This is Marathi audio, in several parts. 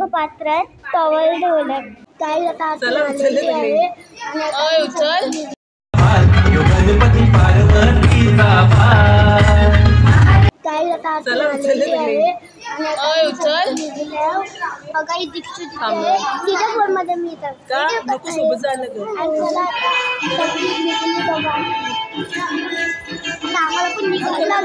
लोक पात्र आहेत टॉवल ठेवलं काय आता तिच्या फोन मध्ये मी आम्हाला पण निघायला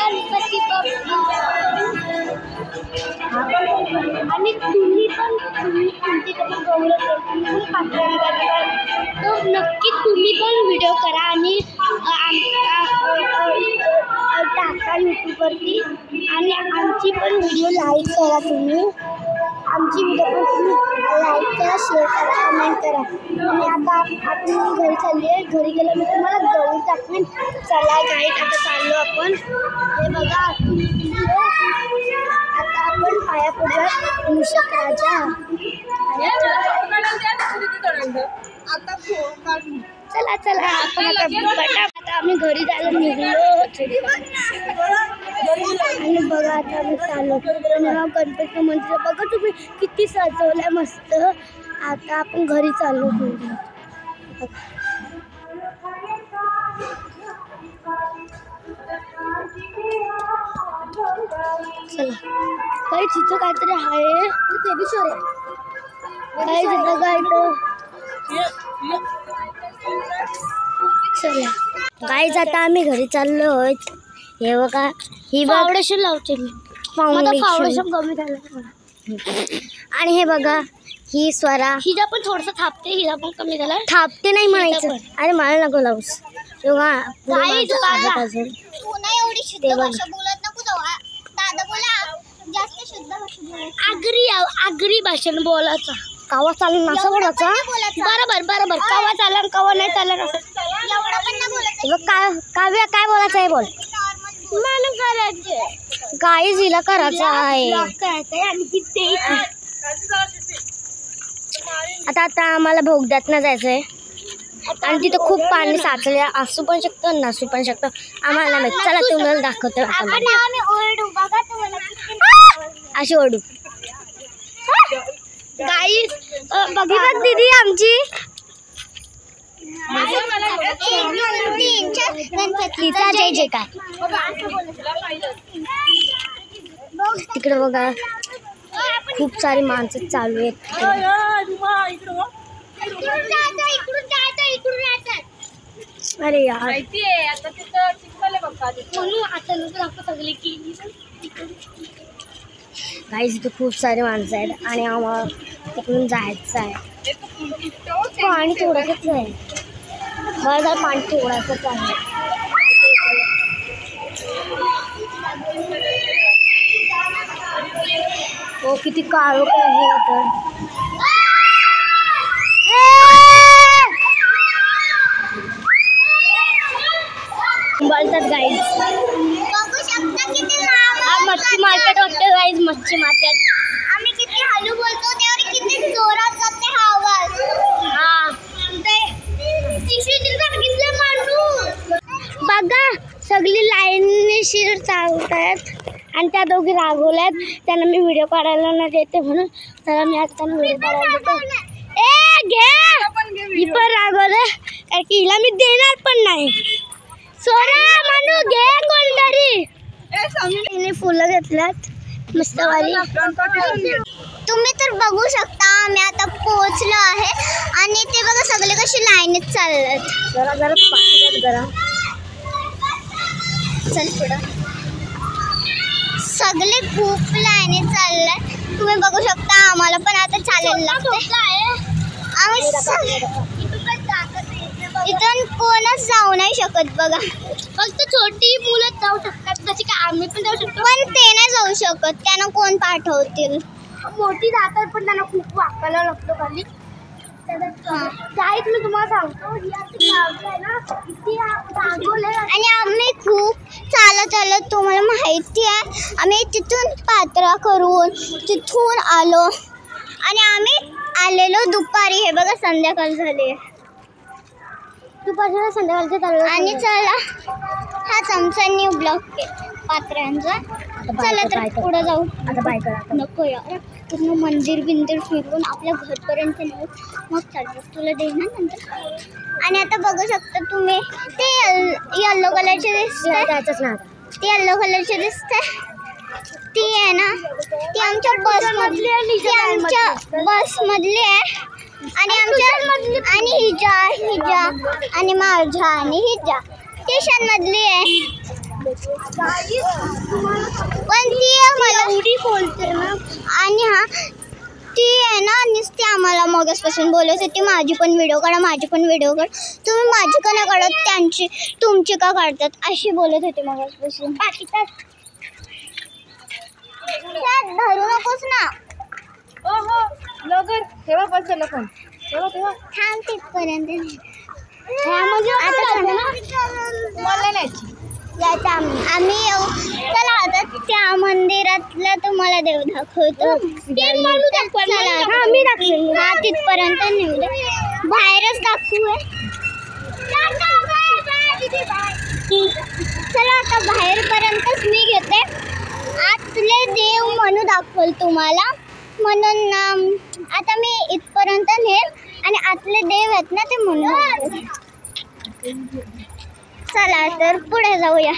गणपती बाप्पा आणि तुम्ही पण तर नक्की तुम्ही पण व्हिडिओ करा आणि टाका यूट्यूबवरती आणि आमची पण व्हिडिओ लाईक करा तुम्ही आमची व्हिडिओ पण तुम्ही लाईक करा शेअर करा कमेंट करा आणि आता आपण घरी चालली आहे घरी गेलं मी तुम्हाला गहू टाकून चला गाईड आता चाललो आपण हे बघा आता आपण पाया पडूया मूषक राजा चला चला आपण आता आम्ही घरी जायला निघलो आणि बघा आता आम्ही चाललो गणपती मंदिर बघा तुम्ही किती सजवलंय मस्त आता आपण घरी चाललो चला काही तिथं काहीतरी आहे बेबी शोर आहे काही तिथं काय चला गाईज आता आम्ही घरी चाललो आहोत हे बघा ही फाउंडेशन लावते मी फाउंडेशन कमी झालं आणि हे बघा ही स्वरा हिला पण थोडंसं थापते हिला पण कमी झालं थापते नाही म्हणायचं अरे मला नको लावूस तेव्हा आगरी भाषेनं बोलायचं कावा चालून असं बोलायचं बरोबर बरोबर कावा चालन कावा नाही चालन काव्या काय बोलायचं आहे बोल गाईज हिला करायचं आहे आता आता आम्हाला भोगद्यातनं जायचं आहे आणि तिथं खूप पाणी साचले असू पण शकतं नसू पण शकतं आम्हाला नाही चला तुम्हाला दाखवतो अशी ओढू गाईज बघी बघ दीदी आमची गणपतीचा जय जयकार तिकडे बघा खूप सारी माणसं चालू आहेत अरे यार गाईज इथे खूप सारे माणसं आहेत आणि आम्हाला तिकडून जायचं आहे पाणी थोडंच आहे मला पाणी थोडंच आहे हो किती काळोख आहे आता बोलतात गाईज मच्छी मार्केट वाटतं गाईज मच्छी मार्केट आम्ही किती हळू बोलतो त्यावर किती जोरात जाते हा आवाज बघा सगळी लाईनने शिर चालतात आणि त्या दोघी रागवल्यात त्यांना मी व्हिडिओ काढायला न देते म्हणून तर मी आता त्यांना व्हिडिओ काढायला देतो घे पण रागवलं कारण की हिला मी देणार पण नाही सोरा मानू घे कोणतरी हिने फुलं घेतल्यात मस्त वाली तुम्ही तर बघू शकता आम्ही आता पोहोचलो आहे आणि ते बघा सगळे कसे लाईनीत चाललेत जरा जरा पाठी जरा चल पुढं सगळे खूप लाईनीत चालले तुम्ही बघू शकता आम्हाला पण आता चालायला लागतंय इथून कोणच जाऊ नाही शकत बघा फक्त छोटी मुलं जाऊ शकतात जशी की आम्ही पण जाऊ शकतो पण ते नाही जाऊ शकत त्यांना कोण पाठवतील मोठी जातात पण त्यांना खूप वाकायला लागतो खाली मी तुम्हाला सांगतो आणि आम्ही खूप चालत तुम्हाला माहिती आहे आम्ही तिथून पात्रा करून तिथून आलो आणि आम्ही आलेलो दुपारी हे बघा संध्याकाळ झाली दुपारच्या संध्याकाळचे चालू. आणि चला हाच आमचा न्यू ब्लॉग पात्र्यांचा. चला तर पुढे जाऊ. आता बाय करा. नको यार, पूर्ण मंदिर बिंदिर फिरून आपल्या घरपर्यंत नेऊ मग चालतं. तुला देईन ना नंतर. आणि आता बघू शकता तुम्ही ते येल्लो कलरचे दिसते. ते येल्लो कलरचे दिसते ती आहे ना, ती आमच्या बसमधली आहे. आणि आमच्या आणि हिजा आणि माझ्या आणि हिजा स्टेशनमधली आहे. पण ती मला उडी बोलते ना. आणि हा ती आहे ना नुसती आम्हाला मगासपासून बोलत होती माझी पण व्हिडिओ काढा, माझी पण व्हिडिओ काढ. तुम्ही माझी का नाही काढत, त्यांची तुमची का काढतात अशी बोलत होती मगासपासून. बाकी तर धरू नकोस ना. हो लवकर ठेवा बसला फोन. ठेवा थांब तिथपर्यंत. मला नाही यायचं आम्ही येऊ. चला आता त्या मंदिरातला तुम्हाला देव दाखवतो. हा तिथपर्यंत नेऊ दे, बाहेरच दाखवू. चला आता बाहेरपर्यंतच मी घेते. आतले देव म्हणू दाखवल तुम्हाला. म्हणून आता मी इथपर्यंत नेल आणि आतले देव आहेत ना ते म्हणून दाखवते. चला तर पुढे जाऊया.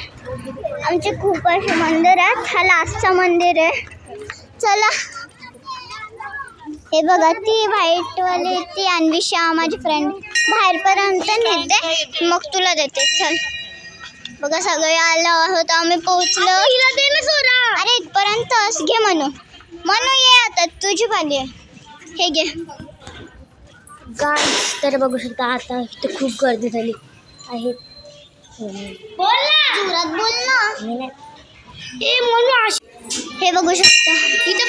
आमचे खूप असे मंदिर आहेत. हा लास्टचं मंदिर आहे. चला हे बघा ती व्हाईटवाली ती अन्विषा माझी फ्रेंड बाहेरपर्यंत नेते मग तुला देते. चल बघा सगळे आलो आहोत, आम्ही पोहोचलो. अरे इथपर्यंतच घे म्हणू ये. आता तुझी पाली आहे, हे घे. गाईस तर बघू शकता आता इथे खूप गर्दी झाली आहे. बोल ना, जोरात बोल ना. हे बघू शकता इथे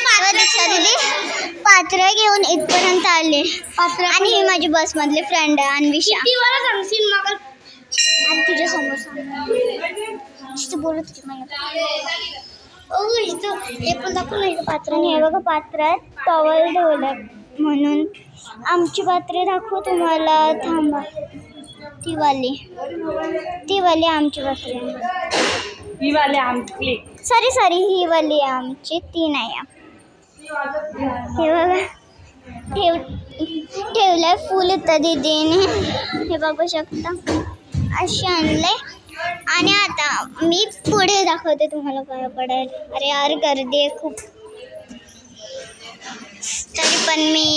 पात्र घेऊन इथपर्यंत आले. आणि ही माझी बस मधली फ्रेंड आहे अन्विषा. तुझ्या समोर बोलत होती मला. हे पण दाखवलं इथं पात्र. हे बघा पात्र आहेत, टॉवल ठेवलं म्हणून. आमची पात्रे दाखवू तुम्हाला, थांबा. ती वाली आमची पात्रे. सॉरी ही वाली आमची, ती नाही. हे बघा ठेवलंय फुल इथं दीदीने. हे बघू शकता असे आणलंय. आणि आता मी पुढे दाखवते तुम्हाला काय पडेल. अरे यार गर्दी आहे खूप, तरी पण मी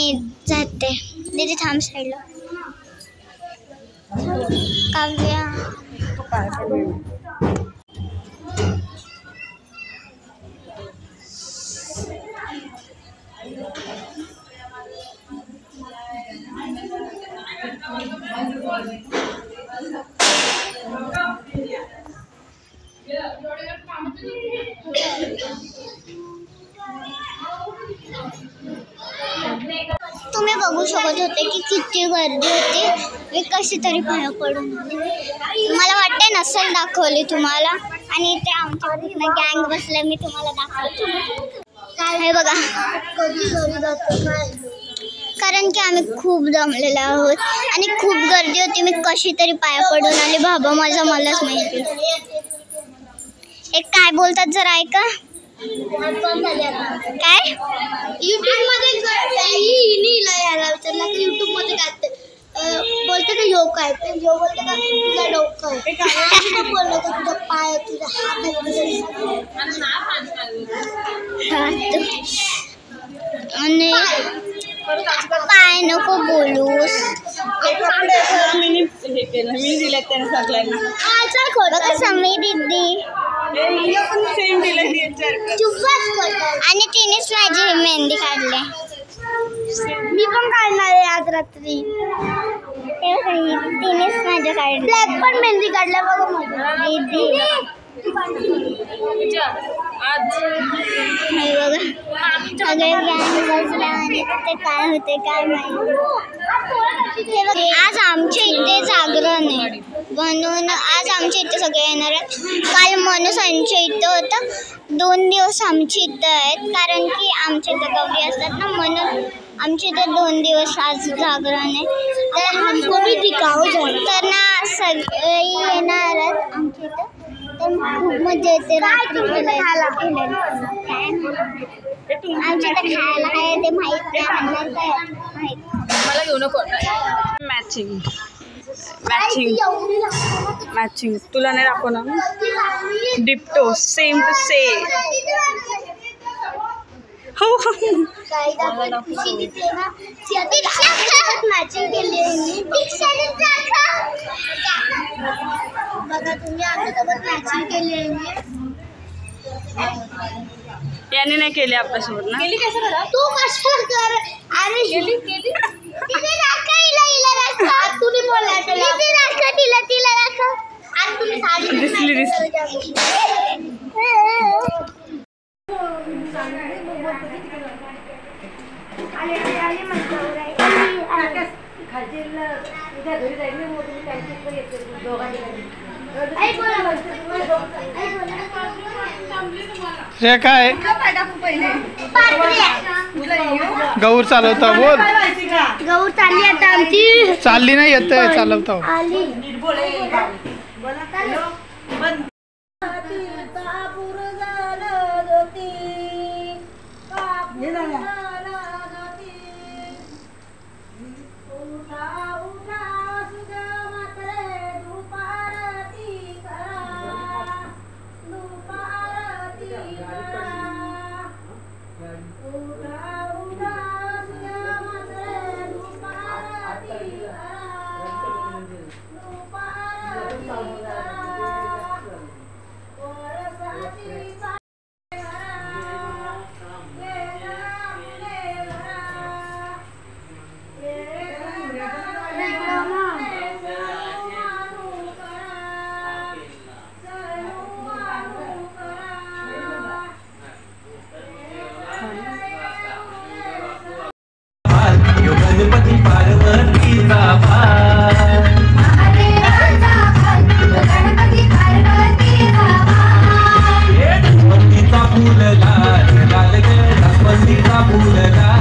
जाते. दीदी थांब साईडला. काव्या तुम्ही बघू शकत होते की किती गर्दी होती. मी कशी तरी पाया पडून मला वाटते नसेल दाखवली तुम्हाला. आणि ते आमच्या गँग बसलं मी तुम्हाला दाखवतो. हे बघा कारण की आम्ही खूप जमलेलो आहोत आणि खूप गर्दी होती. मी कशी तरी पाया पडून आले. बाबा माझा मलाच माहिती. एक काय बोलतात जरा ऐका. काय युट्यूब मध्ये युट्यूब मध्ये काय बोलते का योग काय योग बोलते का तुझा डोकं आहे बोललं का तुझा पाय तुझा आणि पाय नको बोलूस. समी दीदी आणि तिनेच माझी मेहंदी काढली. मी पण काढणार आहे आज रात्री. तिनेच माझ्या काढली. ब्लॅक पण मेहंदी काढल्या बघा माझ्या दीदी. बघा सगळे गँग बसला आणि ते काय होते काय माहिती. आज आमच्या इथे जागरण आहे म्हणून आज आमच्या इथे सगळे येणार आहेत. काल मनोज यांच्या इथं होतं. 2 दिवस आमच्या इथं आहेत कारण की आमच्या इथं गौरी असतात ना म्हणून आमच्या इथे 2 दिवस आज जागरण आहे. तर ना सगळे येणार आमच्या इथं, तर खूप मजा येते रात्री आमच्या इथं खायला काय ते माहित नाही म्हणणार काय माहित मला घेऊ नको. मॅचिंग मॅचिंग मॅचिंग तुला नाही दाखवणार डिप्टो सेम टू सेम. हो मॅचिंग केली बघा तुम्ही आमच्यासोबत मॅचिंग केली आहे. याने नाही केले आपल्यासोबत ना. केली कसं करा तू कशाला कर अरे केली केली तिने राखा हिला राखा तुम्ही बोला तिने राखा तिला राखा आणि तुम्ही साडी दिसली हे काय गौर चालवता बोल. गौर चालली आता आमची चालली नाही येत चालवता आली. गणपती पार्वतीचा जास्वंदीचा फुलला लाल गे जास्वंदीचा फुलला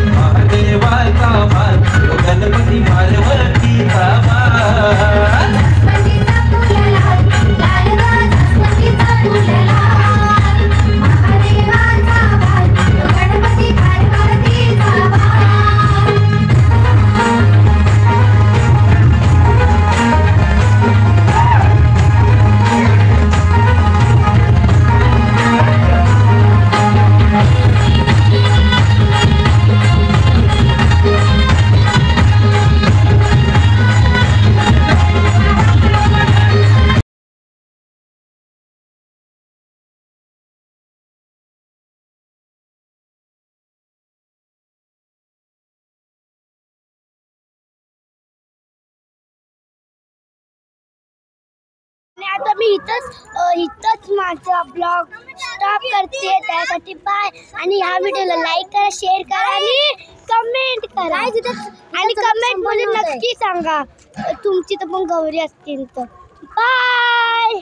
महादेवाचा मान गणपती पार्वतीचा आता मी इथंच माझा ब्लॉग स्टॉप करते. त्यासाठी बाय. आणि ह्या व्हिडिओला लाईक करा, शेअर करा आणि कमेंट करा. आणि कमेंट मध्ये नक्की सांगा तुमची तर पण गौरी असतील तर. बाय.